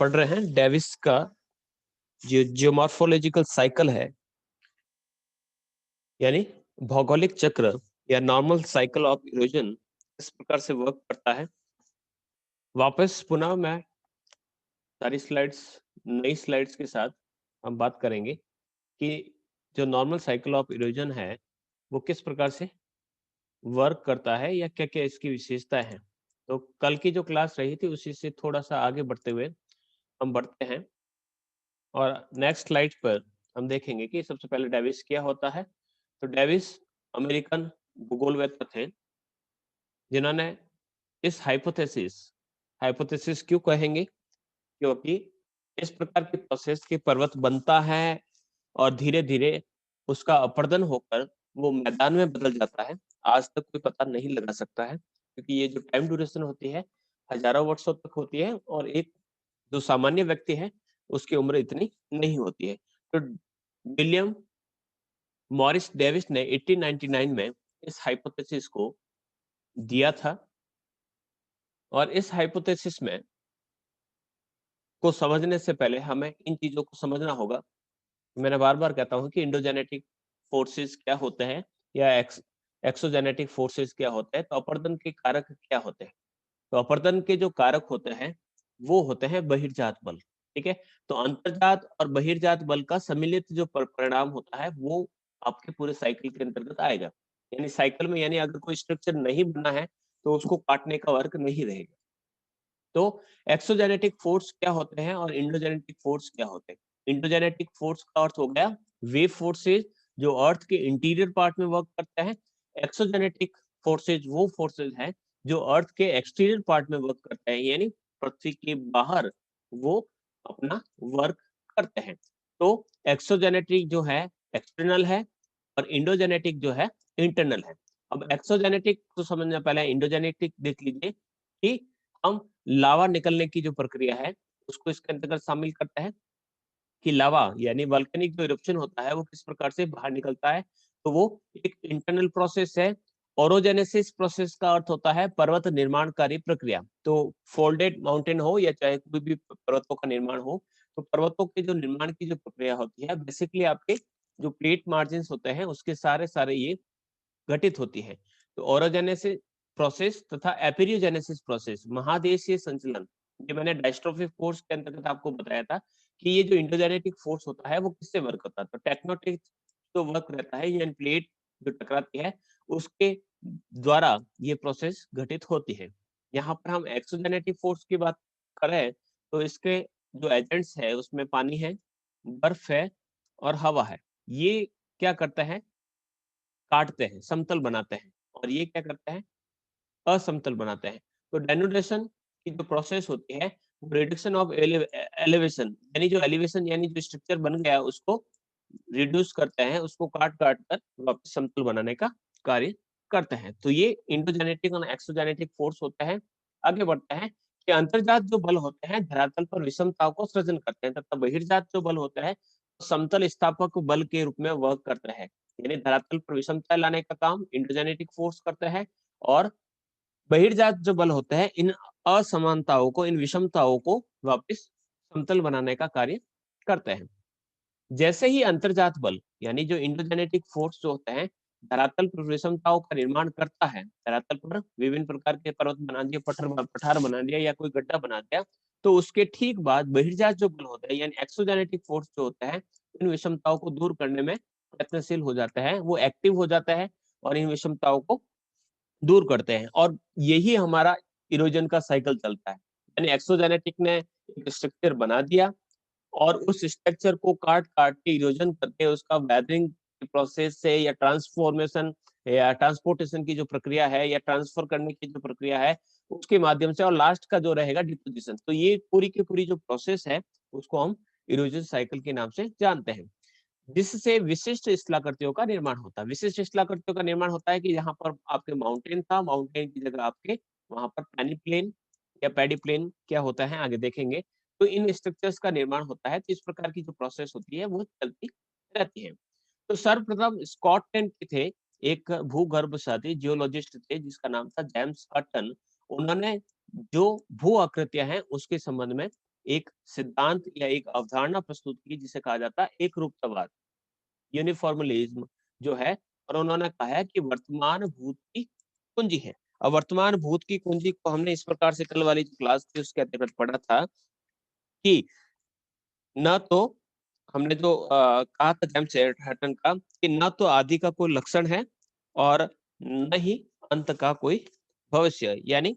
पढ़ रहे हैं डेविस का जो जियोमॉर्फोलॉजिकल साइकिल है, यानी भौगोलिक चक्र या नॉर्मल साइकिल ऑफ इरोजन किस प्रकार से वर्क करता है। वापस पुनः मैं सारी स्लाइड्स नई स्लाइड्स के साथ हम बात करेंगे कि जो नॉर्मल साइकिल ऑफ इरोजन है वो किस प्रकार से वर्क करता है या क्या क्या इसकी विशेषताएं हैं। तो कल की जो क्लास रही थी उसी से थोड़ा सा आगे बढ़ते हुए हम बढ़ते हैं और नेक्स्ट स्लाइड पर हम देखेंगे कि सबसे पहले डेविस क्या होता है। तो डेविस अमेरिकन भूगोलवेत्ता थे जिन्होंने इस हाइपोथेसिस क्यों कहेंगे, क्योंकि इस प्रकार के प्रोसेस के पर्वत बनता है और धीरे धीरे उसका अपर्दन होकर वो मैदान में बदल जाता है। आज तक कोई पता नहीं लगा सकता है क्योंकि ये जो टाइम ड्यूरेशन होती है हजारों वर्षों तक होती है और एक जो सामान्य व्यक्ति है उसकी उम्र इतनी नहीं होती है। तो विलियम मॉरिस डेविस ने 1899 में इस हाइपोथेसिस को दिया था और इस हाइपोथेसिस में को समझने से पहले हमें इन चीजों को समझना होगा। मैंने बार-बार कहता हूं कि इंडोजेनेटिक फोर्सेस क्या होते हैं या एक्सोजेनेटिक फोर्सेस क्या होते हैं। तो अपर्दन के कारक क्या होते हैं? तो अपर्दन के जो कारक होते हैं वो होते हैं बहिर्जात बल। ठीक है, तो अंतर्जात और बहिर्जात बल का सम्मिलित जो परिणाम होता है वो आपके पूरे साइकिल के अंतर्गत आएगा। यानी साइकिल में यानी अगर कोई स्ट्रक्चर नहीं बना है तो उसको काटने का वर्क नहीं रहेगा। तो एक्सोजेनेटिक फोर्स क्या होते हैं और इंडोजेनेटिक फोर्स क्या होते हैं। इंडोजेनेटिक फोर्स का अर्थ हो गया वेव फोर्सेज जो अर्थ के इंटीरियर पार्ट में वर्क करते हैं। एक्सोजेनेटिक फोर्सेज वो फोर्सेज हैं जो अर्थ के एक्सटीरियर पार्ट में वर्क करते हैं, यानी पृथ्वी के बाहर वो अपना वर्क करते हैं। तो एक्सोजेनेटिक जो है एक्सटर्नल है और इंडोजेनेटिक जो है इंटरनल है। अब एक्सोजेनेटिक तो समझना, पहले इंडोजेनेटिक देख लीजिए कि हम लावा निकलने की जो प्रक्रिया है उसको इसके अंतर्गत शामिल करते हैं कि लावा यानी वल्केनिक जो इरप्शन होता है वो किस प्रकार से बाहर निकलता है। तो वो एक इंटरनल प्रोसेस है। ओरोजेनेसिस प्रोसेस का अर्थ होता है पर्वत निर्माणकारी प्रक्रिया। तो फोल्डेड माउंटेन हो या चाहे कोई भी पर्वतों का निर्माण हो, तो पर्वतों के जो निर्माण की जो प्रक्रिया होती है बेसिकली आपके जो प्लेट मार्जिन होते हैं उसके सारे सारे ये घटित होती है। तो ओरोजेनेसिस प्रोसेस तथा एपिरियोजेनेसिस प्रोसेस महादेशीय संचलन, ये मैंने डायस्ट्रोफिक फोर्स के अंतर्गत आपको बताया था कि ये जो इंडोजेनेटिक फोर्स होता है वो किससे वर्क होता है। तो टेक्टोनिक जो वर्क रहता है यानी प्लेट जो टकराती है उसके द्वारा ये प्रोसेस घटित होती है। यहाँ पर हम एक्सोजेनेटिक फोर्स की बात करें तो इसके जो एजेंट्स है उसमें पानी है, बर्फ है और हवा है। ये क्या करते हैं, काटते हैं, समतल बनाते हैं और ये क्या करते हैं, असमतल बनाते हैं। तो डेनुडेशन की जो प्रोसेस होती है वो रिडक्शन ऑफ एलिवेशन यानी जो एलिवेशन यानी जो स्ट्रक्चर बन गया उसको रिड्यूस करते हैं, उसको काट-काट कर वापस समतल बनाने का कार्य करते हैं। तो ये इंडोजेनेटिक और एक्सोजेनेटिक फोर्स होता है। आगे बढ़ते हैं कि अंतर्जात जो बल होते हैं धरातल पर विषमताओं को सृजन करते हैं तथा बहिर्जात जो बल होता है समतल स्थापक बल के रूप में वर्क करता है। यानी धरातल पर विषमता लाने का काम इंडोजेनेटिक फोर्स करता है और बहिर्जात जो बल होते हैं इन असमानताओं को, इन विषमताओं को वापस समतल बनाने का कार्य करते हैं। जैसे ही अंतर्जात बल यानी जो इंडोजेनेटिक फोर्स जो होते हैं धरातल पर विषमताओं का निर्माण करता है, धरातल पर विभिन्न प्रकार के पर्वत बना दिए, पठार बना दिया या कोई गड्ढा बना दिया, तो उसके ठीक बाद बहिर्जात जो बल होता है यानी एक्सोजेनेटिक फोर्स जो होता है इन विषमताओं को दूर करने में प्रयत्नशील हो जाता है, वो एक्टिव हो जाता है और इन विषमताओं को दूर करते हैं। और यही हमारा इरोजन का साइकिल चलता है। यानी एक्सोजेनेटिक ने एक स्ट्रक्चर बना दिया और उस स्ट्रक्चर को काट-काट के इरोजन करके उसका वेदरिंग प्रोसेस से या ट्रांसफॉर्मेशन या ट्रांसपोर्टेशन की जो प्रक्रिया है या ट्रांसफर करने की जो प्रक्रिया है उसके माध्यम से और लास्ट का जो रहेगा डिपोजिशन। तो ये पूरी की पूरी जो प्रोसेस है उसको हम इरोजन साइकिल के नाम से जानते हैं, जिससे विशिष्ट स्थलाकृतियों का निर्माण होता है। विशिष्ट स्थलाकृतियों का निर्माण होता है कि यहाँ पर आपके माउंटेन था, माउंटेन की जगह आपके वहां पर पैनी प्लेन या पैडी प्लेन क्या होता है आगे देखेंगे। तो इन स्ट्रक्चर्स का निर्माण होता है। तो इस प्रकार की जो प्रोसेस होती है वो चलती रहती है। तो सर्वप्रथम स्कॉटलैंड के थे एक भूगर्भशास्त्री जियोलॉजिस्ट थे जिसका नाम था जेम्स हटन। उन्होंने जो भू आकृतियां हैं उसके संबंध में एक सिद्धांत या एक अवधारणा प्रस्तुत की जिसे कहा जाता है एकरूपतावाद, यूनिफॉर्मलिज्म जो है। और उन्होंने कहा है कि वर्तमान भूत की कुंजी है। और वर्तमान भूत की कुंजी को हमने इस प्रकार से कल वाली जो क्लास थी उसके अंतर्गत पढ़ा था कि न तो हमने जो कहा था जेम्स हटन का कि न तो आदि का कोई लक्षण है और न ही अंत का कोई भविष्य, यानी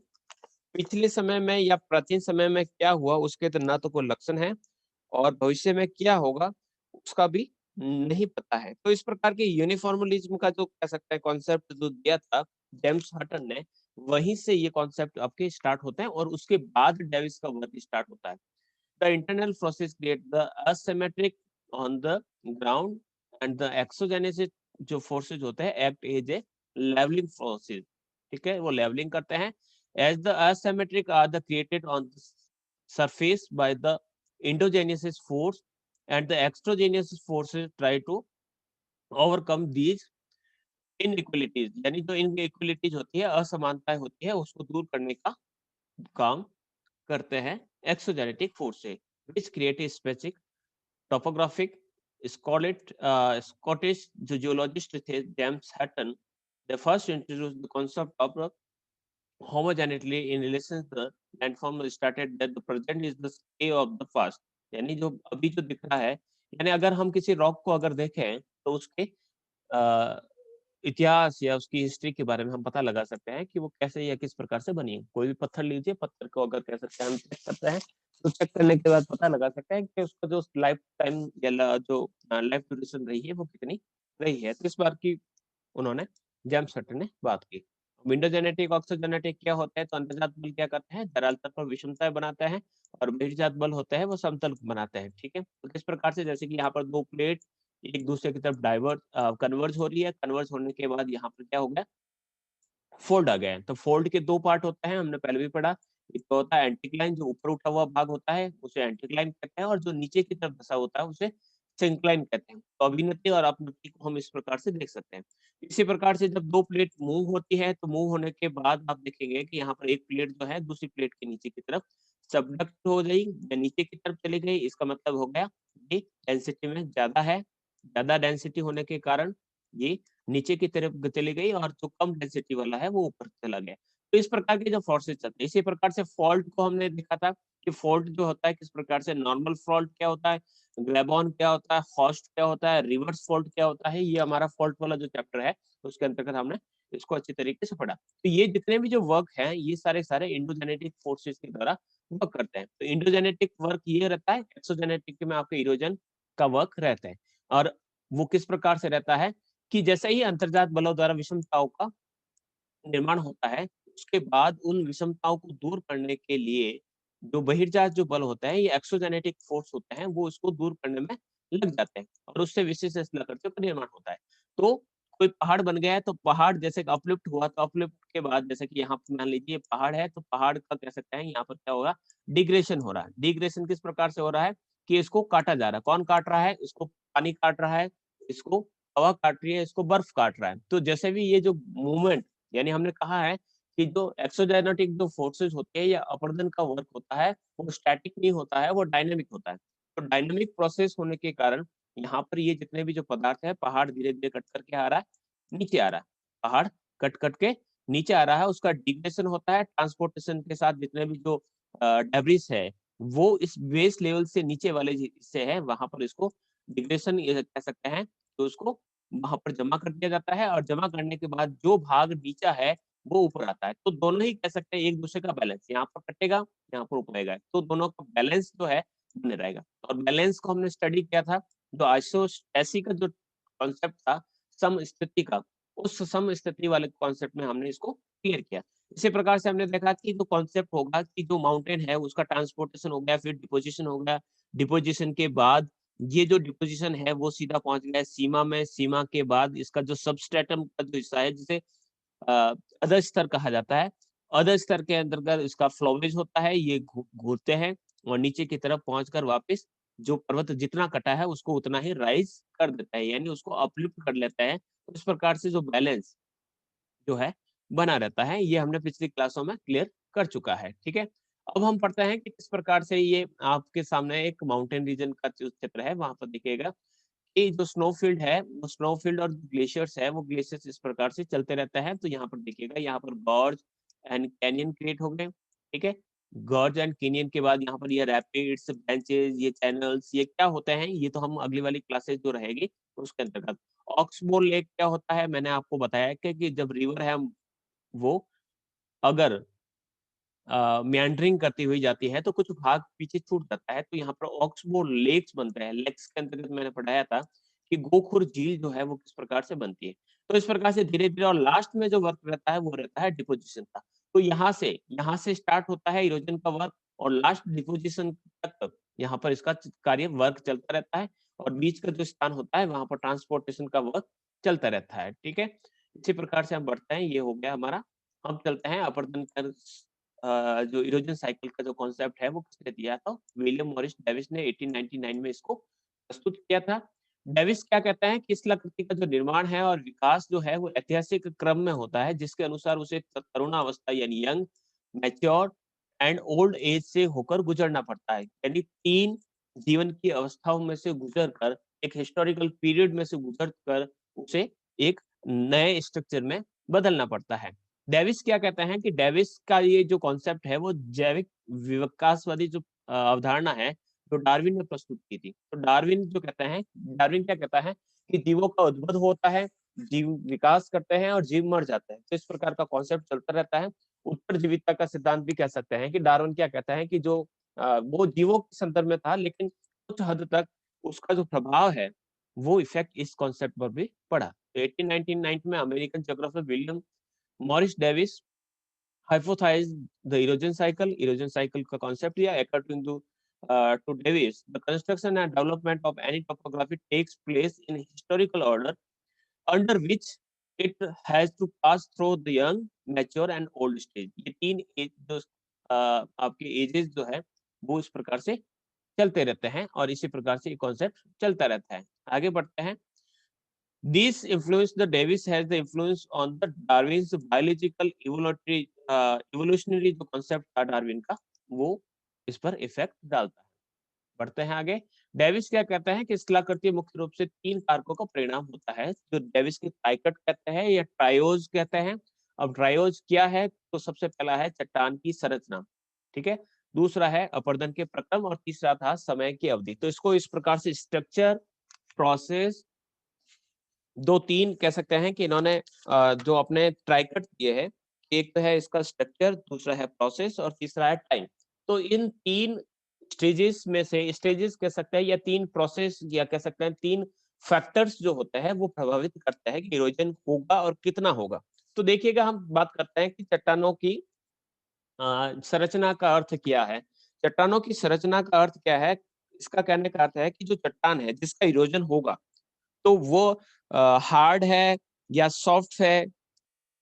पिछले समय में या प्राचीन समय में क्या हुआ उसके तो ना तो कोई लक्षण है और भविष्य में क्या होगा उसका भी नहीं पता है। तो इस प्रकार के यूनिफॉर्मलिज्म का जो कह सकते हैं कॉन्सेप्ट जो दिया था जेम्स हटन ने, वहीं से ये कॉन्सेप्ट आपके स्टार्ट होते हैं और उसके बाद डेविस का वर्क स्टार्ट होता है। The internal process create the asymmetric on the ground and the exogenesis जो फोर्सेज होते हैं act as a levelling forces. ठीक है, वो लेवलिंग करते हैं। As the asymmetric are the created on the surface by the endogenesis force and the exogenous forces try to overcome these inequalities, यानी जो inequalities होती है, असमानताएं होती है, उसको दूर करने का काम करते हैं exogenetic forces, which create a specific topographic Scottish जो जियोलॉजिस्ट थे James Hutton, they first introduced the concept of homogeneity in relation to the landform started that the present is the scale of the past, यानी जो अभी जो दिख रहा है, यानी अगर हम किसी रॉक को अगर देखें तो उसके अ, इतिहास या उसकी हिस्ट्री के बारे में हम पता लगा सकते हैं कि वो कैसे या किस प्रकार से बनी है। कोई भी पत्थर लीजिए, पत्थर को अगर कह सकते हैं हम चेक करते हैं, तो चेक करने के बाद पता लगा सकते हैं कि उसका जो लाइफ टाइम या जो लाइफ ड्यूरेशन रही है वो कितनी रही है। तो इस बार की उन्होंने जेम्स हटन ने बात की। विंडो जेनेटिक ऑक्सोजेनेटिक क्या होता है, तो अंतर्जात बल क्या करते हैं, धरातल तल पर विषमताएं बनाते हैं और बहिर्जात बल होते हैं वो समतल बनाते हैं। ठीक है, तो किस प्रकार से, जैसे कि यहाँ पर दो प्लेट एक दूसरे की तरफ डाइवर्ट कन्वर्ज हो रही है, कन्वर्ज होने के बाद यहाँ पर क्या हो गया, फोल्ड आ गया है। तो फोल्ड के दो पार्ट होते हैं, हमने पहले भी पढ़ा। एक तो होता है एंटीक्लाइन, जो ऊपर उठा हुआ भाग होता है उसे एंटीक्लाइन कहते हैं, और जो नीचे की तरफ धसा होता है उसे सिंक्लाइन कहते हैं। तो अभिनति और अपनति को हम इस प्रकार से देख सकते हैं। इसी प्रकार से जब दो प्लेट मूव होती है तो मूव होने के बाद आप देखेंगे कि यहाँ पर एक प्लेट जो है दूसरी प्लेट के नीचे की तरफ सबडक्ट हो गई या नीचे की तरफ चली गई। इसका मतलब हो गया ये डेंसिटी में ज्यादा है, ज्यादा डेंसिटी होने के कारण ये नीचे की तरफ चली गई और जो कम डेंसिटी वाला है वो ऊपर चला गया। तो इस प्रकार के जो फोर्सेस चलते हैं, इसी प्रकार से फॉल्ट को हमने देखा था कि फॉल्ट जो होता है किस प्रकार से, नॉर्मल फॉल्ट क्या होता है, ग्लेबॉन क्या होता है, हॉस्ट क्या होता है, रिवर्स फॉल्ट क्या होता है, ये हमारा फॉल्ट वाला जो चैप्टर है उसके अंतर्गत हमने इसको अच्छी तरीके से पढ़ा। तो ये जितने भी जो वर्क हैं ये सारे सारे इंडोजेनेटिक फोर्सेस के द्वारा वर्क करते हैं। तो इंडोजेनेटिक वर्क ये रहता है, एक्सोजेनेटिक में आपके इरोजन का वर्क रहता है। और वो किस प्रकार से रहता है कि जैसे ही अंतर्जात बलों द्वारा विषमताओं का निर्माण होता है, उसके बाद उन विषमताओं को दूर करने के लिए जो बहिर्जात जो बल होता है, ये एक्सोजेनेटिक फोर्स होते हैं, वो इसको दूर करने में लग जाते हैं और उससे विशिष्ट शिलाकृतियों का निर्माण होता है। तो कोई पहाड़ बन गया है तो पहाड़ जैसे अपलिफ्ट हुआ, तो अपलिफ्ट के बाद जैसे कि यहाँ पे मान लीजिए पहाड़ है, तो पहाड़ का कह सकते हैं यहाँ पर क्या होगा, डिग्रेशन हो रहा है। डिग्रेशन किस प्रकार से हो रहा है कि इसको काटा जा रहा है। कौन काट रहा है, इसको पानी काट रहा है, इसको हवा काट रही है, इसको बर्फ काट रहा है। तो जैसे भी ये जो मूवमेंट, यानी हमने कहा है कि जो एक्सोजेनेटिक जो फोर्सेस होते हैं या अपर्दन का वर्क होता है वो स्टैटिक नहीं होता है, वो डायनामिक होता है। तो डायनामिक प्रोसेस होने के कारण यहाँ पर ये जितने भी जो पदार्थ है, पहाड़ धीरे धीरे कट करके आ रहा है, नीचे आ रहा है, पहाड़ कट कट के नीचे आ रहा है, उसका डिग्रेशन होता है ट्रांसपोर्टेशन के साथ। जितने भी जो डेब्रिस है वो इस बेस लेवल से नीचे वाले हिस्से है वहां पर इसको डिग्रेशन कह सकते हैं। तो उसको वहां पर जमा कर दिया जाता है और जमा करने के बाद जो भाग नीचा है वो ऊपर आता है। तो दोनों ही कह सकते हैं एक दूसरे का बैलेंस, यहाँ पर कटेगा यहाँ पर ऊपर आएगा, तो दोनों का बैलेंस जो है बने रहेगा। और बैलेंस को हमने स्टडी किया था, जो आइसोस्टेसी का जो कॉन्सेप्ट था सम स्थिति का, उस सम स्थिति वाले कॉन्सेप्ट में हमने इसको क्लियर किया। इसी प्रकार से हमने देखा कि जो कॉन्सेप्ट होगा कि जो माउंटेन है उसका ट्रांसपोर्टेशन हो गया, फिर डिपोजिशन हो गया, डिपोजिशन के बाद ये जो डिपोजिशन है वो सीधा पहुंच गया है सीमा में, सीमा के बाद इसका जो सबस्ट्रेटम का जो हिस्सा है जिसे अधर स्तर कहा जाता है, अधर स्तर के अंतर्गत इसका फ्लोवेज होता है, ये घूरते हैं और नीचे की तरफ पहुंचकर वापस जो पर्वत जितना कटा है उसको उतना ही राइज कर देता है, यानी उसको अपलिफ्ट कर लेता है। तो इस प्रकार से जो बैलेंस जो है बना रहता है, ये हमने पिछली क्लासों में क्लियर कर चुका है। ठीक है, अब हम पढ़ते हैं कि किस प्रकार से ये आपके सामने एक माउंटेन रीजन का जो चित्र है, वहाँ पर देखिएगा कि जो स्नोफील्ड है, वो स्नोफील्ड और ग्लेशियर्स है, वो ग्लेशियर्स इस प्रकार से चलते रहते हैं। तो यहाँ पर देखिएगा, यहाँ पर गॉर्ज एंड कैनियन क्रिएट हो गए, ठीक है? गॉर्ज एंड कैनियन के बाद यहाँ पर ये रैपिड्स, ब्रांचेस, ये चैनल्स, ये क्या होते हैं, ये तो हम अगली वाली क्लासेस जो रहेगी, उसके अंतर्गत। ऑक्सबोर लेक क्या होता है, मैंने आपको बताया कि जब रिवर है, वो अगर मेंडरिंग करती हुई जाती है, तो कुछ भाग पीछे छूट जाता है, तो यहाँ पर ऑक्सबोर लेक्स बनते हैं। लेक्स के अंतर्गत मैंने पढ़ाया था कि गोखुर झील जो है वो किस प्रकार से बनती है। तो इस प्रकार से धीरे-धीरे और लास्ट में जो वर्क रहता है, वो रहता है डिपोज़िशन का। तो यहाँ से स्टार्ट होता है इरोजन का वर्क और लास्ट डिपोज़िशन तक यहाँ पर इसका कार्य वर्क चलता रहता है और बीच का जो स्थान होता है, वहाँ पर ट्रांसपोर्टेशन का वर्क चलता रहता है, ठीक है? इसी प्रकार से हम बढ़ते हैं, ये हो गया हमारा। हम चलते हैं अपरदन कर जो इरोजन साइकिल का जो कॉन्सेप्ट है वो किसने दिया था? विलियम मॉरिस डेविस ने 1899 में इसको प्रस्तुत किया था। डेविस क्या कहते हैं कि स्थलाकृति का जो निर्माण है और विकास जो है वो ऐतिहासिक क्रम में होता है, जिसके अनुसार उसे तरुणावस्था यानी young, mature and old age से होकर गुजरना पड़ता है। यानी 3 जीवन की अवस्थाओं में से गुजर कर, एक हिस्टोरिकल पीरियड में से गुजर कर उसे एक नए स्ट्रक्चर में बदलना पड़ता है। डेविस क्या कहते हैं कि डेविस का ये जो कॉन्सेप्ट है वो जैविक विकासवादी जो अवधारणा है, जो डार्विन ने प्रस्तुत की थी। तो डार्विन क्या कहता है कि जीवों का उद्भव होता है, जीव विकास करते हैं और जीव मर जाते हैं। तो इस प्रकार का कॉन्सेप्ट चलता रहता है। उत्तरजीविता का सिद्धांत भी कह सकते हैं कि डार्विन क्या कहता है कि जो वो जीवों के संदर्भ में था, लेकिन कुछ हद तक उसका जो प्रभाव है, वो इफेक्ट इस कॉन्सेप्ट पर भी पड़ा। तो 1899 में American geographer William Morris Davis hypothesized the erosion cycle का concept दिया according to Davis the construction and development of any topography takes place in historical order under which it has to pass through the young mature and old stage ये तीन as जो आपके edges जो है वो इस प्रकार से चलते रहते हैं और इसी प्रकार से ये कॉन्सेप्ट चलता रहता है आगे बढ़ते हैं This influence the Davis has the influence on the Darwin's biological evolutionary जो concept था डार्विन का वो इस पर इफेक्ट डालता है। बढ़ते हैं आगे। डेविस क्या कहता है कि स्थलाकृति मुख्य रूप से 3 कारकों का परिणाम होता है, जो डेविस के ट्राइकट कहते हैं या ट्रायोज कहते हैं। अब ट्रायोज क्या है? तो सबसे पहला है चट्टान की संरचना, ठीक है? दूसरा है अपरदन के प्रक्रम और तीसरा था समय की अवधि। तो इसको इस प्रकार से स्ट्रक्चर, प्रोसेस 2-3 कह सकते हैं कि इन्होंने जो अपने ट्राइकट दिए हैं, एक तो है इसका स्ट्रक्चर, दूसरा है प्रोसेस और तीसरा है टाइम। तो इन 3 स्टेजेस में से स्टेजेस कह सकते हैं या 3 प्रोसेस या कह सकते हैं 3 फैक्टर्स जो होते हैं वो प्रभावित करते हैं कि इरोजन होगा और कितना होगा। तो देखिएगा हम बात करते हैं कि चट्टानों की संरचना का अर्थ क्या है? चट्टानों की संरचना का अर्थ क्या है? इसका कहने का अर्थ है कि जो चट्टान है जिसका इरोजन होगा तो वो हार्ड है या सॉफ्ट है,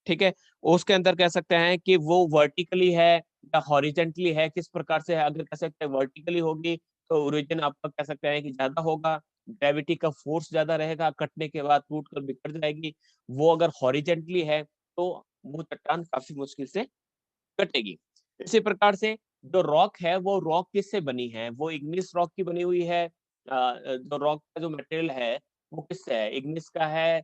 ठीक है? उसके अंदर कह सकते हैं कि वो वर्टिकली है या हॉरिज़ॉन्टली है, किस प्रकार से है? अगर कह सकते हैं वर्टिकली होगी, तो ओरिजिन आपका कह सकते हैं कि ज़्यादा होगा, ग्रेविटी का फ़ोर्स ज़्यादा रहेगा, कटने के बाद टूट कर बिखर जाएगी। वो अगर हॉरिज़ॉन्टली है, तो वो चट्टान काफ़ी मुश्किल से कटेगी। इसी प्रकार से जो रॉक है, वो रॉक किससे बनी है? वो इग्निस रॉक की बनी हुई है। जो रॉक का जो मटेरियल है, वो किससे है? इग्निस का है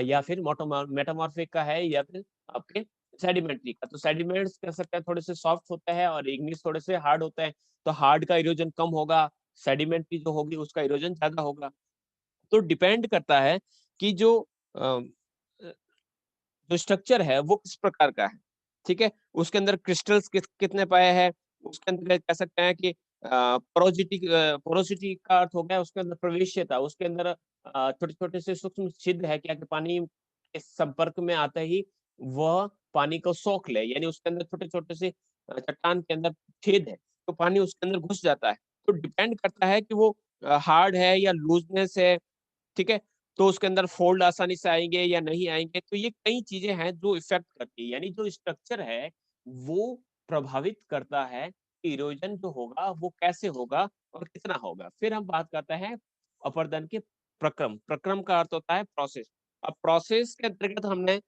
या फिर मेटामॉर्फिक का है या फिर आपके सेडिमेंट्री का। तो सेडिमेंट्स कह सकते हैं थोड़े से सॉफ्ट होते हैं और इग्निस थोड़े से हार्ड होते हैं। तो हार्ड का इरोजन कम होगा, सेडिमेंट्री जो होगी उसका इरोजन ज़्यादा होगा। तो डिपेंड करता है कि अ अ जो स्ट्रक्चर है वो किस प्रकार का है, ठीक है? उसके अंदर क्रिस्टल्स कितने पाए हैं, उसके अंदर कह सकते हैं कि पोरोसिटी का अर्थ हो गया उसके अंदर प्रवेश्यता, उसके अंदर छोटे-छोटे से सूक्ष्म छिद्र है क्या कि पानी के संपर्क में आते ही वह पानी को सोख ले, यानी उसके अंदर छोटे-छोटे से चट्टान के अंदर छेद है, तो पानी उसके अंदर घुस जाता है। तो डिपेंड करता है कि वो हार्ड है या लूज़नेस है, ठीक है? तो उसके अंदर फ़ोल्ड आसानी से आएँगे या नहीं आएँगे, तो ये कई चीज़ें हैं जो इफ़ेक्ट करती है, यानी जो स्ट्रक्चर है, वो प्रभावित करता है कि इरोजन जो होगा, वो कैसे होगा और कितना होगा। फिर हम बात करते हैं अपरदन के प्रक्रम, प्रक्रम का अर्थ होता है प्रोसेस। अब प्रोसेस के अंतर्गत हमने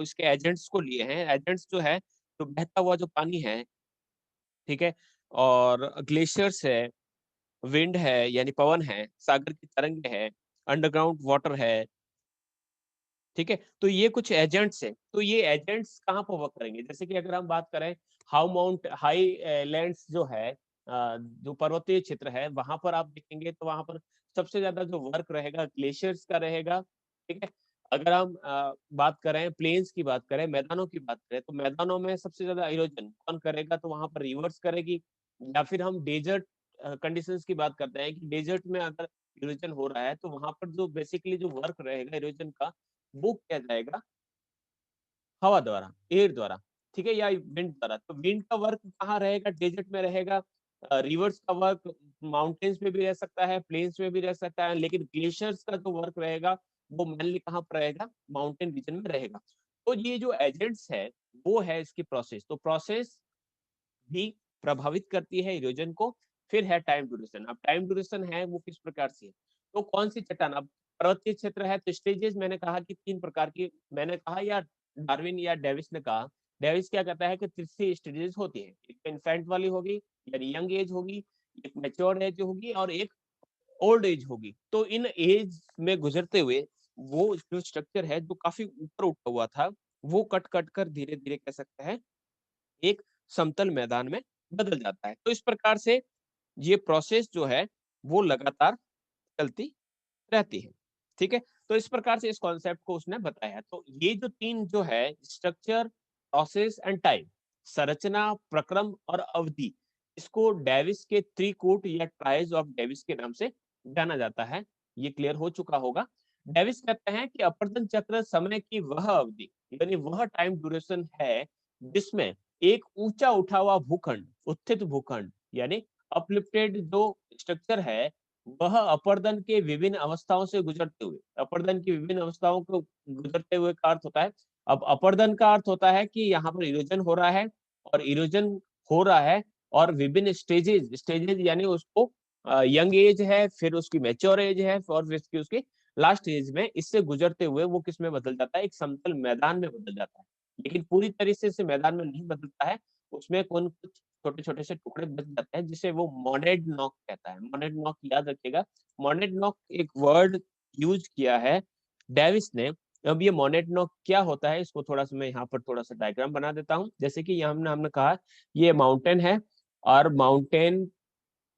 इसके एजेंट्स को लिए हैं, एजेंट्स जो है, तो बहता हुआ जो पानी है ठीक है? और ग्लेशियर्स है, विंड है यानी पवन है, सागर की तरंग है, अंडरग्राउंड वाटर है, ठीक है? तो ये कुछ एजेंट्स हैं। तो ये एजेंट्स कहाँ पर वर्क करेंगे? जैसे कि अगर हम बात करें हाई लैंड्स जो है जो पर्वतीय क्षेत्र है, वहाँ पर आप देखेंगे तो वहाँ पर सबसे ज़्यादा जो वर्क रहेगा ग्लेशियर्स का रहेगा, ठीक है? अगर हम बात करें प्लेन्स की बात करें, मैदानों की बात करें, तो मैदानों में सबसे ज़्यादा इरोजन कौन करेगा? तो वहाँ पर रिवर्स करेगी या फिर हम डेज़र्ट कंडीशंस की बात करते हैं कि डेज़र्ट में अगर इरोजन हो रहा है, तो वहाँ पर जो बेसिकली जो वर्क रहेगा इरोजन का वो किया जाएगा हवा द्वारा, एयर द्वारा, ठीक है? या विंड द्वारा। तो विंड का वर्क कहाँ रहेगा? डेज़र्ट में रहेगा। रिवर्स का वर्क माउंटेन्स में भी रह सकता है, प्लेन्स में भी रह सकता है, लेकिन ग्लेशियर्स का जो वर्क रहेगा, वो मेनली कहाँ पर रहेगा? माउंटेन रीजन में रहेगा। तो ये जो एजेंट्स है, वो है इसकी प्रोसेस। तो प्रोसेस भी प्रभावित करती है इरोजन को। फिर है टाइम ड्यूरेशन। अब टाइम ड्यूरेशन है वो किस प्रकार से है? तो कौन-सी चट्टान अब पर्वतीय क्षेत्र है तो स्टेजेस मैंने कहा कि 3 प्रकार की मैंने कहा या डार्विन या डेविस ने कहा। डेविस क्या कहता है कि 3 स्टेजेस होती है। एक इन्फैंट वाली होगी, यानी यंग एज होगी, एक मैच्योर एज होगी और एक ओल्ड एज होगी। तो इन एज में गुजरते हुए वो जो स्ट्रक्चर है जो काफ़ी ऊपर उठा हुआ था, वो कट-कट कर धीरे-धीरे कह सकते हैं एक समतल मैदान में बदल जाता है। तो इस प्रकार से ये प्रोसेस जो है वो लगातार चलती रहती है। ठीक है? तो इस प्रकार से इस कॉन्सेप्ट को उसने बताया। तो ये जो 3 जो है स्ट्रक्चर, प्रोसेस एंड टाइम, संरचना, प्रक्रम और अवधि, इसको डेविस के त्रिकूट या ट्राइज ऑफ डेविस के नाम से जाना जाता है। ये क्लियर हो चुका होगा। डेविस कहते हैं कि अपवर्तन चक्र समय की वह अवधि, यानी वह टाइम ड्यूरेशन है जिसमें एक ऊंचा उठा हुआ भूखंड, उत्थित भूखंड यानी अपलिफ्टेड जो स्ट्रक्चर है वह अपर्दन के विभिन्न अवस्थाओं से गुजरते हुए अपर्दन की विभिन्न अवस्थाओं को गुजरते हुए का अर्थ होता है। अब अपर्दन का अर्थ होता है कि यहाँ पर इरोजन हो रहा है और इरोजन हो रहा है और विभिन्न स्टेजेस स्टेजेस यानी उसको यंग एज है, फिर उसकी मैच्योर एज है और फिर उसकी लास्ट एज में इससे गुजरते हुए वो किस में बदल जाता है? एक समतल मैदान में बदल जाता है। लेकिन पूरी तरीके से मैदान में नहीं बदलता है, उसमें कौन कुछ छोटे-छोटे से टुकड़े बच जाते हैं जिसे वो मोनेड नॉक कहता है। मोनेड नॉक याद रखिएगा। मोनेड नॉक एक वर्ड यूज़ किया है डेविस ने। अब ये मोनेड नॉक क्या होता है इसको थोड़ा-सा मैं यहाँ पर थोड़ा-सा डायग्राम बना देता हूँ। जैसे कि ये हमने हमने कहा ये माउंटेन है और माउंटेन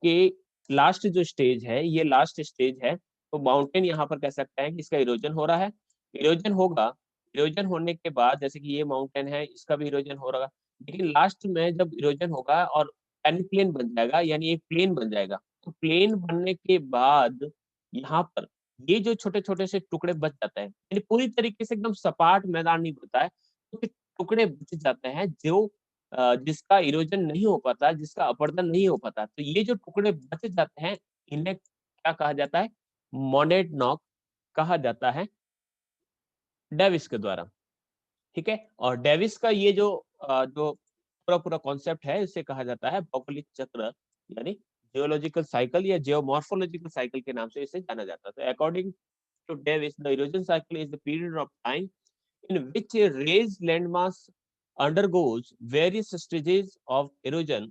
के लास्ट जो स्टेज है, ये लास्ट स्टेज है। तो माउंटेन यहाँ पर कह सकते हैं कि इसका इरोजन हो रहा है। इरोजन होगा, इरोजन होने के बाद जैसे कि ये माउंटेन है, इसका भी इरोजन हो रहा लेकिन लास्ट में जब इरोजन होगा और एनीप्लेन बन जाएगा यानी एक प्लेन बन जाएगा। तो प्लेन बनने के बाद यहाँ पर ये जो छोटे-छोटे से टुकड़े बच जाते हैं, यानी पूरी तरीके से एकदम सपाट मैदान नहीं बनता है, तो कुछ टुकड़े बच जाते हैं जो जिसका इरोजन नहीं हो पाता, जिसका अपरदन नहीं हो पाता। तो ये जो टुकड़े बच जाते हैं, इन्हें क्या कहा जाता है? मोनेड नॉक कहा जाता है डेविस के द्वारा, ठीक है? और डेविस का ये जो पूरा-पूरा कॉन्सेप्ट है, इसे कहा जाता है भौगोलिक चक्र यानी जियोलॉजिकल साइकिल या जियोमॉर्फोलॉजिकल साइकिल के नाम से इसे जाना जाता है। तो according to Davis, the erosion cycle is the period of time in which a raised landmass undergoes various stages of erosion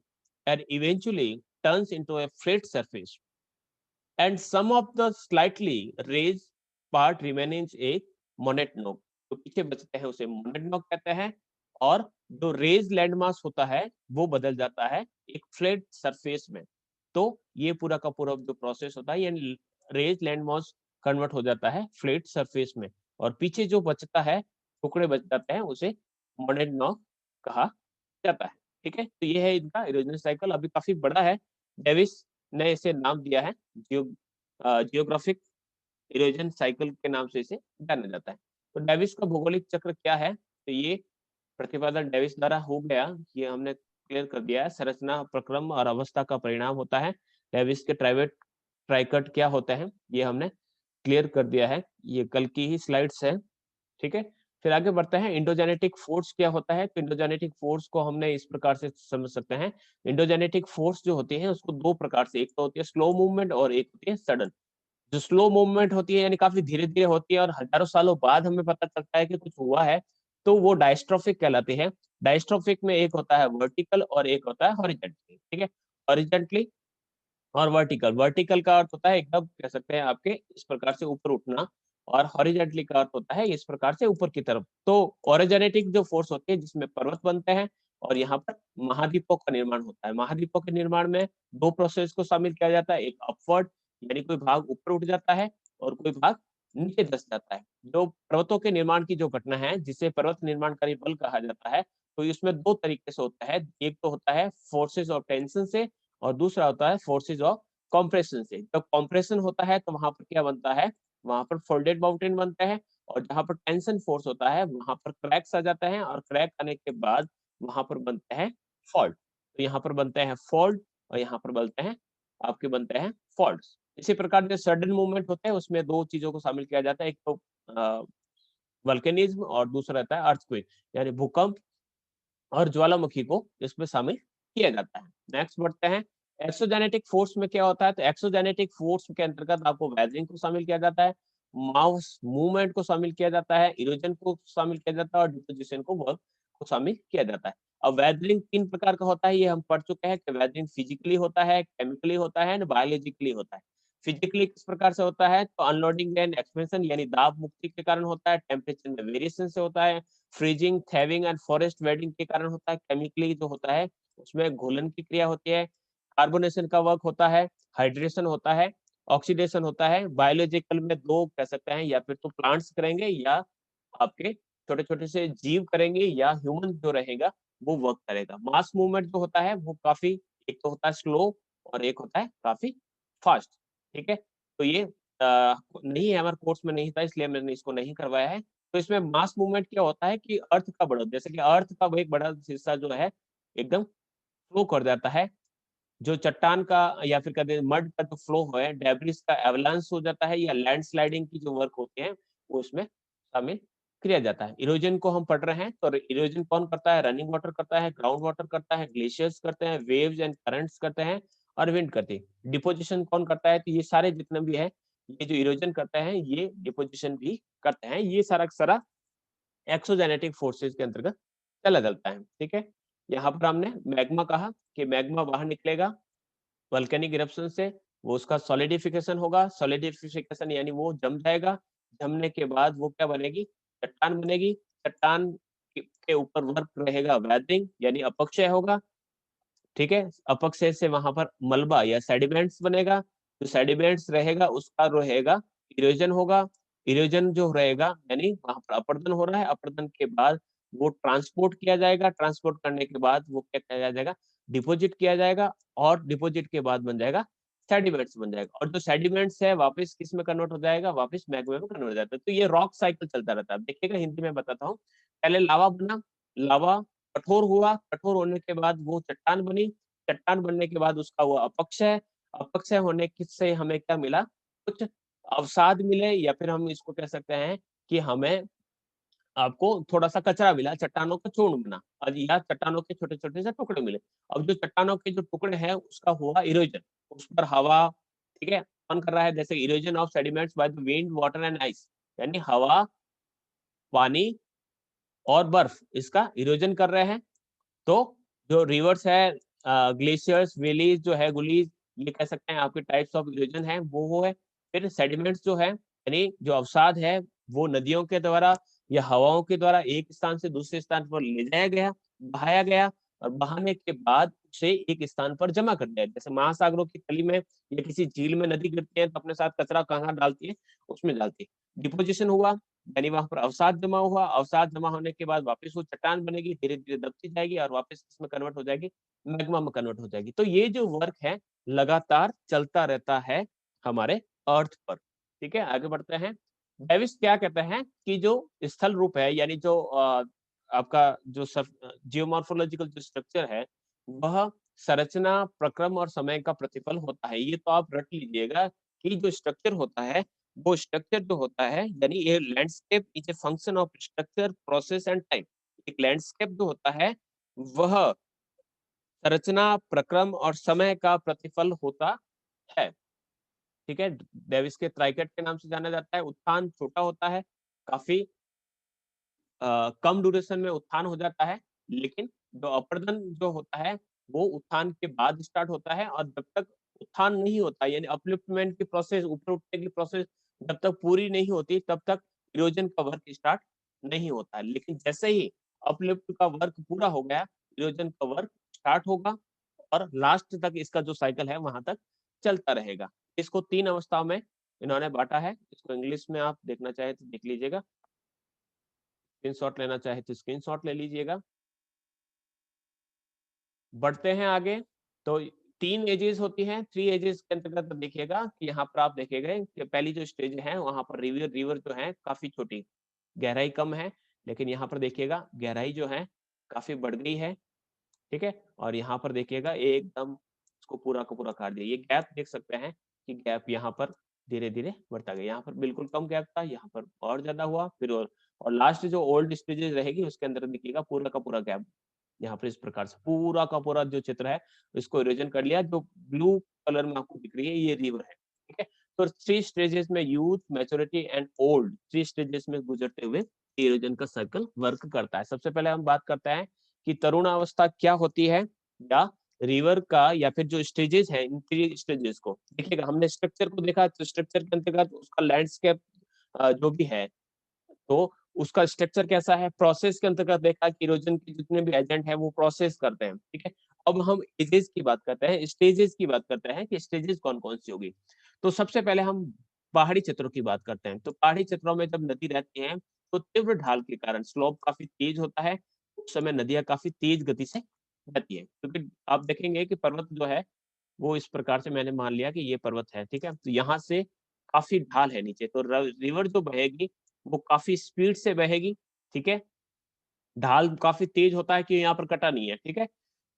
and eventually turns into a flat surface, and some of the slightly raised part remains a monadnock. तो पीछे बचते हैं उसे monadnock कहते हैं और जो raise landmass होता है वो बदल जाता है एक फ्लैट सरफेस में। तो ये पूरा का पूरा जो प्रोसेस होता है यानी रेज लैंडमास कन्वर्ट हो जाता है फ्लैट सरफेस में और पीछे जो बचता है टुकड़े बच जाते हैं उसे monadnock कहा जाता है। ठीक है? तो ये है इनका इरोजन साइकिल अभी काफ़ी बड़ा है। डेविस ने इसे नाम दिया है जियोग्राफिक इरोजन साइकिल के नाम से इसे जाना जाता है। तो डेविस का भौगोलिक चक्र क्या है? तो ये प्रतिपादन डेविस द्वारा हो गया, ये हमने क्लियर कर दिया है। संरचना, प्रक्रम और अवस्था का परिणाम होता है। डेविस के ट्राइकट क्या होते हैं? ये हमने क्लियर कर दिया है। ये कल की ही स्लाइड्स है। ठीक है? फिर आगे बढ़ते हैं एंडोजेनेटिक फ़ोर्स क्या होता है? तो एंडोजेनेटिक फ़ोर्स को हमने इस प्रकार से समझ सकते हैं। एंडोजेनेटिक फ़ोर्स जो होती है उसको 2 प्रकार से, एक तो होती है स्लो मूवमेंट और एक होती है सडन। जो स्लो मूवमेंट होती है यानी काफ़ी धीरे-धीरे होती है और हज़ारों सालों बाद हमें पता चलता है कि कुछ हुआ है, तो वो डायस्ट्रोफिक कहलाती है। डायस्ट्रोफिक में एक होता है वर्टिकल और एक होता है हॉरिजेंटली, ठीक है। हॉरिजेंटली और वर्टिकल, वर्टिकल का अर्थ होता है एकदम कह सकते हैं आपके इस प्रकार से ऊपर उठना, और हॉरिजेंटली का अर्थ होता है इस प्रकार से ऊपर की तरफ। तो ऑरिजेनेटिक जो फोर्स होती है जिसमें पर्वत बनते हैं और यहाँ पर महाद्वीपों का निर्माण होता है। महाद्वीपों के निर्माण में दो प्रोसेस को शामिल किया जाता है, एक अपवर्ड यानी कोई भाग ऊपर उठ जाता है और कोई भाग नीचे धंस जाता है। जो पर्वतों के निर्माण की जो घटना है जिसे पर्वत निर्माणकारी बल कहा जाता है, तो इसमें दो तरीके से होता है। एक तो होता है फोर्सेस ऑफ टेंशन से और दूसरा होता है फोर्सेस ऑफ कंप्रेशन से। जब कंप्रेशन होता है तो वहां पर क्या बनता है, वहां पर फोल्डेड माउंटेन बनता है, और जहां पर टेंशन फोर्स होता है वहां पर क्रैक्स आ जाते हैं, और क्रैक आने के बाद वहां पर बनते हैं फॉल्ट। तो यहाँ पर बनते हैं फॉल्ट और यहाँ पर बनते हैं आपके बनते हैं फॉल्ट्स। इसी प्रकार जो सडन मूवमेंट होते हैं उसमें दो चीजों को शामिल किया जाता है, एक तो वल्केनिज्म और दूसरा रहता है अर्थक्वेक यानी भूकंप और ज्वालामुखी को इसमें शामिल किया जाता है। नेक्स्ट बढ़ते हैं, एक्सोजेनेटिक फोर्स में क्या होता है, तो एक्सोजेनेटिक फोर्स के अंतर्गत आपको वेदरिंग को शामिल किया जाता है, माउस मूवमेंट को शामिल किया जाता है, इरोजन को शामिल किया जाता है और डिपोजिशन को वर्क को शामिल किया जाता है। अब वेदरिंग तीन प्रकार का होता है, ये हम पढ़ चुके हैं कि वेदरिंग फिजिकली होता है, केमिकली होता है एंड बायोलॉजिकली होता है। फिजिकली किस प्रकार से होता है, तो अनलोडिंग एंड एक्सपेंशन यानी दाब मुक्ति के कारण होता है, टेम्परेचर में वेरिएशन से होता है, फ्रीजिंग, थेविंग एंड फॉरेस्ट वेडिंग के कारण होता है। केमिकली जो होता है उसमें घुलन की क्रिया होती है, कार्बोनेशन का वर्क होता है, हाइड्रेशन होता है, ऑक्सीडेशन होता है। बायोलॉजिकल में दो कह सकते हैं, या फिर तो प्लांट्स करेंगे या आपके छोटे-छोटे से जीव करेंगे या ह्यूमन जो रहेगा वो वर्क करेगा। मास मूवमेंट जो होता है वो काफ़ी, एक तो होता है स्लो और एक होता है काफ़ी फास्ट, ठीक है? तो ये नहीं है हमारे कोर्स में नहीं था इसलिए मैंने इसको नहीं करवाया है। तो इसमें मास मूवमेंट क्या होता है कि अर्थ का बढ़त, जैसे कि अर्थ का वो एक बड़ा हिस्सा जो है एकदम फ्लो कर जाता है। जो चट्टान का या फिर कहते हैं मड का जो फ्लो है, डेब्रिस का एवलांस हो जाता है या लैंडस्लाइडिंग की जो वर्क होती है, वो उसमें शामिल किया जाता है। इरोजन को हम पढ़ रहे हैं, तो इरोजन कौन करता है? रनिंग वाटर करता है, ग्राउंड वाटर करता है, ग्लेशियर्स करते हैं, वेव्स एंड करंट्स करते हैं और विंड करती है। डिपोजिशन कौन करता है? तो ये सारे जितने भी हैं, ये जो इरोजन करते हैं, ये डिपोजिशन भी करते हैं। ये सारा का सारा एक्सोजेनेटिक फोर्सेस के अंतर्गत चला जाता है, ठीक है? यहाँ पर हमने मैग्मा कहा कि मैग्मा बाहर निकलेगा वोल्केनिक इरप्शन से, वो उसका सॉलिडिफिकेशन होगा, सॉलिडिफिकेशन यानी वो जम जाएगा, जमने के बाद वो क्या बनेगी? चट्टान बनेगी, चट्टान के ऊपर वर्क रहेगा वेदरिंग यानी अपक्षय होगा, ठीक है? अपक्षय से वहां पर मलबा या सेडिमेंट्स बनेगा, जो सेडिमेंट्स रहेगा उसका रहेगा इरोजन होगा, इरोजन जो रहेगा यानी वहां पर अपरदन हो रहा है, अपरदन के बाद वो ट्रांसपोर्ट किया जाएगा, ट्रांसपोर्ट करने के बाद वो क्या किया जाएगा? डिपॉजिट किया जाएगा, और डिपॉजिट के बाद बन जाएगा सेडिमेंट्स बन जाएगा, और जो सेडिमेंट्स है वापस किस में कन्वर्ट हो जाएगा? वापस मैग्मा में कन्वर्ट हो जाता है। तो ये रॉक साइकिल चलता रहता है। देखिएगा हिंदी में बताता हूँ, पहले लावा बना, लावा कठोर हुआ, कठोर होने के बाद वो चट्टान बनी, चट्टान बनने के बाद उसका वो अपक्षय, अपक्षय होने की से हमें क्या मिला? कुछ अवसाद मिले, या फिर हम इसको कह सकते हैं कि हमें आपको थोड़ा-सा कचरा मिला, चट्टानों का चूर्ण बना और या चट्टानों के छोटे-छोटे से टुकड़े मिले। अब जो चट्टानों के जो टुकड़े हैं उसका हुआ इरोजन, उस पर हवा, ठीक है, कौन कर रहा है? जैसे erosion of sediments by the wind, water and ice, यानी हवा, पानी और बर्फ इसका इरोजन कर रहे हैं। तो जो रिवर्स है, ग्लेशियर्स, वैलीज़ जो है, गुलीज़, ये कह सकते हैं आपके टाइप्स ऑफ इरोजन हैं, वो है। फिर सेडिमेंट्स जो है, यानी जो अवसाद है, वो नदियों के द्वारा या हवाओं के द्वारा एक स्थान से दूसरे स्थान पर ले जाया गया, बहाया गया, और बहाने के बाद उसे एक स्थान पर जमा कर दिया। जैसे महासागरों की तली में या किसी झील में नदी गिरती है, तो अपने साथ कचरा कहाँ डालती है? उसमें डालती है। डिपोज़िशन हुआ, यानी वहाँ पर अवसाद जमा हुआ, अवसाद जमा होने के बाद वापस वो चट्टान बनेगी, धीरे-धीरे दबती जाएगी और वापस किसमें कन्वर्ट हो जाएगी? मैग्मा में कन्वर्ट हो जाएगी। तो ये जो वर्क है, लगातार चलता रहता है हमारे अर्थ पर, ठीक है? आगे बढ़ते हैं। डेविस क्या कहते हैं कि जो स्थल रूप है, यानी जो आपका जो जियोमॉर्फोलॉजिकल जो स्ट्रक्चर है, वह संरचना, प्रक्रम और समय का प्रतिफल होता है। ये तो आप रट लीजिएगा कि जो स्ट्रक्चर होता है, वो स्ट्रक्चर जो होता है, यानी ये landscape is a function of structure, process and time. एक लैंडस्केप जो होता है, वह संरचना, प्रक्रम और समय का प्रतिफल होता है, ठीक है? डेविस के ट्राइकेट के नाम से जाना जाता है। उत्थान छोटा होता है, काफ़ी कम ड्यूरेशन में उत्थान हो जाता है, लेकिन जो अपर्दन जो होता है वो उत्थान के बाद स्टार्ट होता है, और जब तक उत्थान नहीं होता यानी अपलिफ्टमेंट की प्रोसेस, ऊपर उठने की प्रोसेस जब तक पूरी नहीं होती तब तक इरोजन का वर्क स्टार्ट नहीं होता है। लेकिन जैसे ही अपलिफ्ट का वर्क पूरा हो गया, इरोजन का वर्क स्टार्ट होगा और लास्ट तक इसका जो साइकिल है वहां तक चलता रहेगा। इसको 3 अवस्थाओं में इन्होंने बाँटा है। इसको इंग्लिश में आप देखना चाहे तो देख लीजिएगा। स्क्रीनशॉट लेना चाहे तो स्क्रीनशॉट ले लीजिएगा। बढ़ते हैं आगे, तो 3 एजेस होती हैं। 3 एजेस के अंतर्गत देखिएगा कि यहाँ पर आप देखेंगे कि पहली जो स्टेज है वहाँ पर रिवर रिवर जो है काफ़ी छोटी, गहराई कम है, लेकिन यहाँ पर देखिएगा गहराई जो है काफ़ी बढ़ गई है, ठीक है? और यहाँ पर देखिएगा एकदम इसको पूरा का पूरा काट दिया। ये गैप देख सकते हैं कि गैप यहाँ पर धीरे-धीरे बढ़ता गया। यहाँ पर बिल्कुल कम गैप था, यहाँ पर और ज़्यादा हुआ, फिर और लास्ट जो ओल्ड स्टेजेस रहेगी उसके अंदर देखिएगा पूरा का पूरा गैप यहाँ पर इस प्रकार से पूरा का पूरा जो चित्र है इसको इरेजन कर लिया। जो ब्लू कलर में आपको दिख रही है ये रिवर है, ठीक है? तो 3 स्टेजेस में youth, maturity and old 3 stages में गुजरते हुए इरोजन का सर्कल वर्क करता है। सबसे पहले हम बात करते हैं कि तरुण अवस्था क्या होती है, या रिवर का या फिर जो स्टेजेस हैं इन 3 स्टेजेस को देखिएगा। हमने स्ट्रक्चर को देखा तो स्ट्रक्चर के अंतर्गत उसका लैंडस्केप जो भी है तो उसका स्ट्रक्चर कैसा है, प्रोसेस के अंतर्गत देखा कि इरोजन के जितने भी एजेंट हैं वो प्रोसेस करते हैं, ठीक है? अब हम एजेस की बात करते हैं, स्टेजेस की बात करते हैं कि स्टेजेस कौन-कौन सी होगी। तो सबसे पहले हम पहाड़ी क्षेत्रों की बात करते हैं। तो पहाड़ी क्षेत्रों में जब नदी रहती है तो तीव्र ढाल के कारण स्लोप काफ़ी तेज होता है, उस समय नदियाँ काफ़ी तेज गति से बहती है। क्योंकि आप देखेंगे कि पर्वत जो है वो इस प्रकार से मैंने मान लिया कि ये पर्वत है, ठीक है? तो यहाँ से काफ़ी ढाल है नीचे, तो रिवर जो बहेगी वो काफ़ी स्पीड से बहेगी, ठीक है? ढाल काफ़ी तेज होता है कि यहाँ पर कटा नहीं है, ठीक है?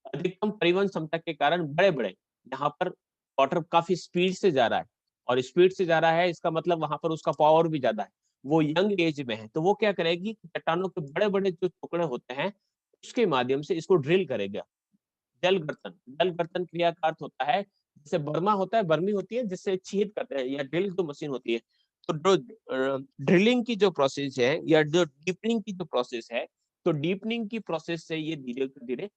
अधिकतम परिवहन क्षमता के कारण बड़े-बड़े यहाँ पर वाटर काफ़ी स्पीड से जा रहा है, और स्पीड से जा रहा है इसका मतलब वहाँ पर उसका पावर भी ज़्यादा है। वो यंग एज में है, तो वो क्या करेगी कि चट्टानों के बड़े-बड़े जो टुकड़े होते हैं, उसके माध्यम से इसको ड्रिल करेगा। जल गर्तन क्रिया का अर्थ होता है, जैसे बर्मा होता है, बर्मी होती है जिससे छेद करते हैं, या ड्रिल जो मशीन होती है। तो जो ड्रिलिंग की जो प्रोसेस है या जो डीपनिंग की जो प्रोसेस है, तो डीपनिंग की प्रोसेस से ये धीरे-धीरे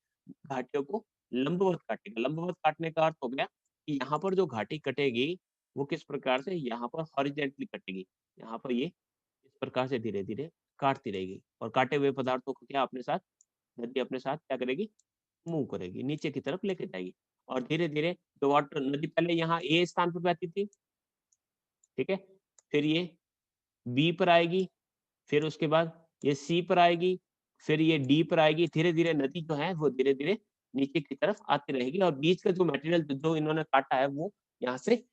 घाटियों को लंबवत काटेगा। लंबवत काटने का अर्थ हो गया कि यहाँ पर जो घाटी कटेगी, वो किस प्रकार से यहाँ पर हॉरिज़ॉन्टली कटेगी। यहाँ पर ये इस प्रकार से धीरे-धीरे काटती रहेगी, और काटे हुए पदार्थों को क्या अपने साथ नदी अपने साथ क्या करेगी, मूव करेगी, नीचे की तरफ लेके जाएगी, और धीरे-धीरे जो वाटर नदी पहले यहाँ ए स्थान पे बहती थी, ठीक है? फिर ये बी पर आएगी, फिर उसके बाद ये सी पर आएगी, फिर ये डी पर आएगी। धीरे-धीरे नदी जो है वो धीरे-धीरे नीचे की तरफ आती रहेगी, और बीच का जो मटेरियल जो इन्होंने काटा है वो यहाँ से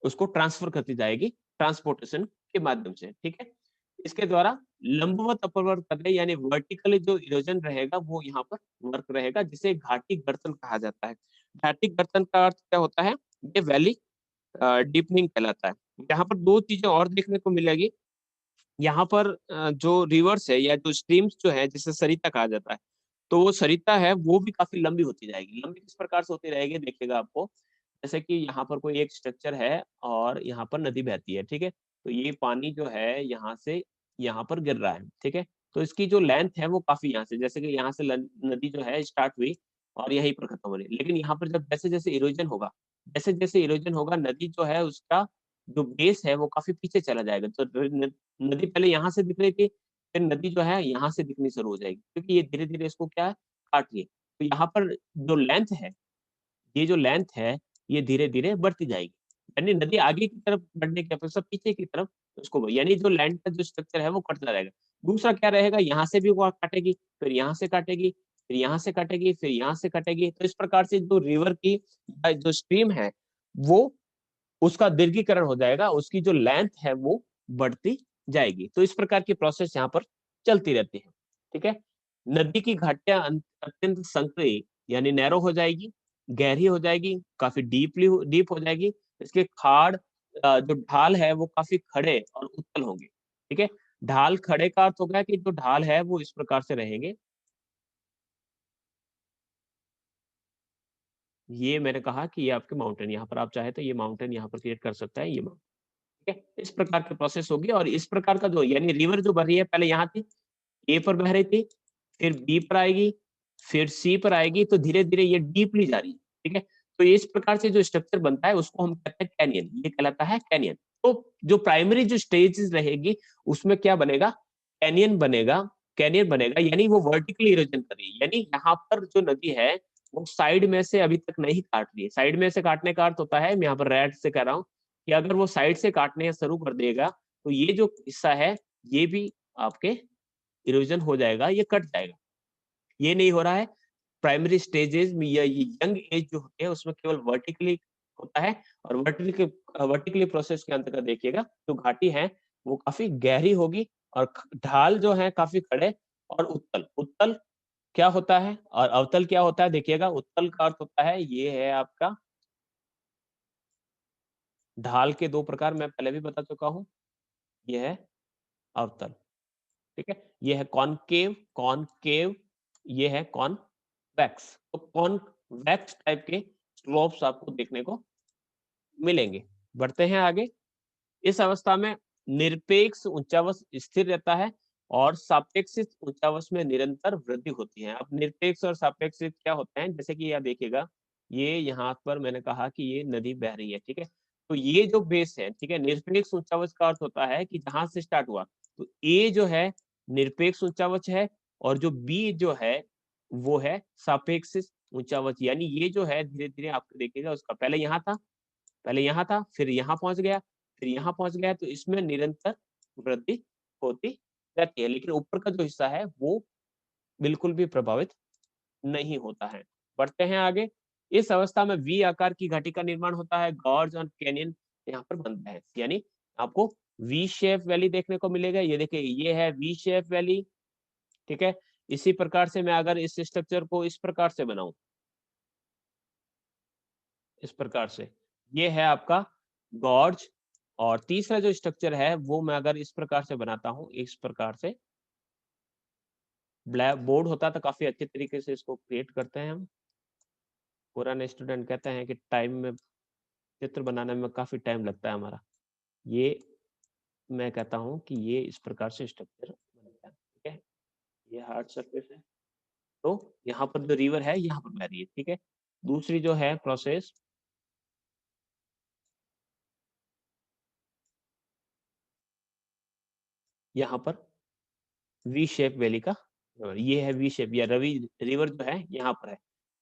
उसको ट्रांसफर करती जाएगी ट्रांसपोर्टेशन के माध्यम से, ठीक है? इसके द्वारा लंबवत अपवर्त करने यानी वर्टिकली जो इरोजन रहेगा वो यहाँ पर वर्क रहेगा, जिसे घाटी गर्तन कहा जाता है। घाटी गर्तन का अर्थ क्या होता है? ये वैली डीपनिंग कहलाता है। यहाँ पर 2 चीज़ें और देखने को मिलेगी। यहाँ पर जो रिवर्स है या जो स्ट्रीम्स जो है जिसे सरिता कहा जाता है, तो वो सरिता है वो भी काफ़ी लंबी होती जाएगी। लंबी किस प्रकार से होती रहेगी देखिएगा आपको, जैसे कि यहाँ पर कोई एक स्ट्रक्चर है और यहाँ पर नदी बहती है, ठीक है? तो ये पानी जो है यहाँ से यहाँ पर गिर रहा है, ठीक है? तो इसकी जो लेंथ है वो काफ़ी यहाँ से जैसे कि यहाँ से लन नदी जो है स्टार्ट हुई और यहीं पर खत्म हो रही है। लेकिन यहाँ पर जब जैसे-जैसे इरोजन होगा, जैसे-जैसे इरोजन होगा नदी जो है उसका जो बेस है वो काफ़ी पीछे चला जाएगा। तो न नदी पहले यहाँ से दिख रही थी, फिर नदी जो है यहाँ से दिखनी शुरू हो जाएगी, क्योंकि ये धीरे-धीरे इसको क्या है काट रही है। तो यहाँ पर जो लेंथ है, ये जो लेंथ है, ये धीरे-धीरे बढ़ती जाएगी। यानी नदी आगे की तरफ बढ़ने की अपेक्षा पीछे की तरफ उसको यानी जो लैंड का जो स्ट्रक्चर है वो कटता रहेगा। दूसरा क्या रहेगा, यहाँ से भी वो काटेगी, फिर यहाँ से काटेगी, फिर यहाँ से काटेगी, फिर यहाँ से काटेगी। तो इस प्रकार से जो रिवर की जो स्ट्रीम है, वो उसका दीर्घीकरण हो जाएगा, उसकी जो लेंथ है वो बढ़ती जाएगी। तो इस प्रकार की प्रोसेस यहाँ पर चलती रहती है, ठीक है? नदी की घाटियाँ अत्यंत संकरी यानी नैरो हो जाएगी, गहरी हो जाएगी, काफ़ी डीप हो जाएगी। इसके खाड़ जो ढाल है वो काफ़ी खड़े और उत्तल होंगे, ठीक है? ढाल खड़े का अर्थ हो गया कि जो ढाल है वो इस प्रकार से रहेंगे। ये मैंने कहा कि ये आपके माउंटेन यहाँ पर आप चाहे तो ये माउंटेन यहाँ पर क्रिएट कर सकता है, ये ठीक है? इस प्रकार की प्रोसेस होगी, और इस प्रकार का जो यानी रिवर जो बह रही है पहले यहाँ थी, ए पर बह रही थी, फिर बी पर आएगी, फिर सी पर आएगी, तो धीरे धीरे ये डीपली जा रही है। ठीक है, तो इस प्रकार से जो स्ट्रक्चर बनता है उसको हम कहते हैं कैनियन, ये कहलाता है कैनियन। तो जो प्राइमरी जो स्टेजेस रहेगी उसमें क्या बनेगा, कैनियन बनेगा। कैनियन बनेगा यानी वो वर्टिकली इरोजन कर रही है, यानी यहाँ पर जो नदी है वो साइड में से अभी तक नहीं काट रही है। साइड में से काटने का अर्थ होता है, मैं यहाँ पर रेड से कह रहा हूँ कि अगर वो साइड से काटने शुरू कर देगा तो ये जो हिस्सा है ये भी आपके इरोजन हो जाएगा, ये कट जाएगा। ये नहीं हो रहा है। प्राइमरी स्टेजेस में या ये यंग एज जो होते हैं उसमें केवल वर्टिकली होता है, और वर्टिकली प्रोसेस के अंतर्गत देखिएगा जो घाटी है वो काफी गहरी होगी, और ढाल जो है काफी खड़े और उत्तल। उत्तल क्या होता है और अवतल क्या होता है, देखिएगा। उत्तल का अर्थ होता है ये है आपका ढाल के दो प्रकार, मैं पहले भी बता चुका हूं। ये है अवतल, ठीक है। ये है कॉनकेव, कॉनकेव, ये है कॉनवेक्स। तो कॉनवेक्स टाइप के स्लोप्स आपको देखने को मिलेंगे। बढ़ते हैं आगे। इस अवस्था में निरपेक्ष उच्चावच स्थिर रहता है और सापेक्षिक उच्चावच में निरंतर वृद्धि होती है। अब निरपेक्ष और सापेक्षिक क्या होते हैं, जैसे कि यह देखिएगा, ये यहाँ पर मैंने कहा कि ये नदी बह रही है, ठीक है। तो ये जो बेस है, ठीक है, निरपेक्ष उच्चावच का अर्थ होता है कि जहां से स्टार्ट हुआ, तो ए जो है निरपेक्ष उच्चावच है, और जो बी जो है वो है सापेक्षिक उच्चावच। यानी ये जो है धीरे धीरे आपको देखिएगा, उसका पहले यहाँ था, पहले यहाँ था, फिर यहाँ पहुंच गया, फिर यहाँ पहुंच गया, तो इसमें निरंतर वृद्धि होती रहती है। लेकिन ऊपर का जो हिस्सा है वो बिल्कुल भी प्रभावित नहीं होता है। बढ़ते हैं आगे। इस अवस्था में वी आकार की घाटी का निर्माण होता है, गॉर्ज और कैनियन यहाँ पर बनता है, यानी आपको वी शेप वैली देखने को मिलेगा। ये देखिए, ये है वी शेप वैली, ठीक है। इसी प्रकार से मैं अगर इस स्ट्रक्चर को इस प्रकार से बनाऊं, इस प्रकार से, ये है आपका गॉर्ज। और तीसरा जो स्ट्रक्चर है वो मैं अगर इस प्रकार से बनाता हूं, इस प्रकार से ब्लैक बोर्ड होता है तो काफी अच्छे तरीके से इसको क्रिएट करते हैं हम। पुराने स्टूडेंट कहते हैं कि टाइम में चित्र बनाने में काफी टाइम लगता है हमारा। ये मैं कहता हूं कि ये इस प्रकार से स्ट्रक्चर बनता है, ठीक है। ये हार्ड सरफेस है, तो यहाँ पर जो रिवर है यहाँ पर बह रही है, ठीक है। दूसरी जो है प्रोसेस, यहाँ पर वी शेप वैली का, ये है वी शेप, या रवि रिवर जो है यहाँ पर है,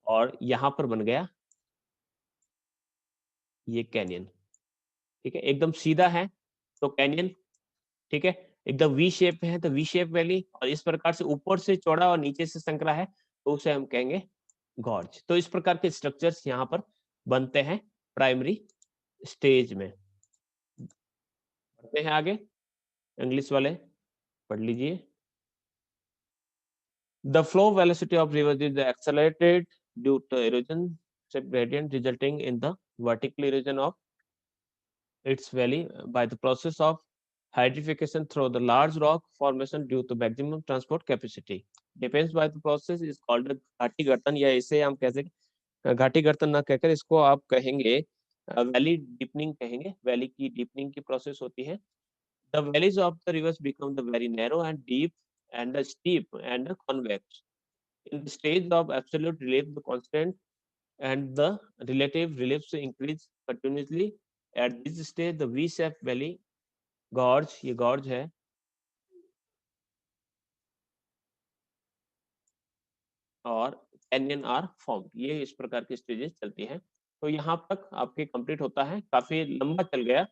और यहाँ पर बन गया ये कैनियन, ठीक है। एकदम सीधा है तो कैनियन, ठीक है। एकदम वी शेप में है तो वी शेप वैली, और इस प्रकार से ऊपर से चौड़ा और नीचे से संकरा है तो उसे हम कहेंगे गॉर्ज। तो इस प्रकार के स्ट्रक्चर्स यहाँ पर बनते हैं प्राइमरी स्टेज में। बढ़ते हैं आगे, इंग्लिश वाले पढ़ लीजिए। The flow velocity of rivers is accelerated due to erosion gradient resulting in the vertical erosion of its valley by the process of hydrification through the large rock formation due to maximum transport capacity. Depends by the process is called घाटी गर्तन, या इसे हम कैसे घाटी गर्तन ना कहकर इसको आप कहेंगे वैली डीपनिंग कहेंगे। वैली की डीपनिंग की प्रोसेस होती है। The valleys of the rivers become the very narrow and deep and the steep and the convex. In the stage of absolute relief, the constant and the relative reliefs increase continuously. At this stage, the V-shaped valley gorge, ये gorge है, और canyon are form, ये इस प्रकार की stages चलती हैं। तो यहाँ तक आपके कंप्लीट होता है। काफी लंबा चल गया,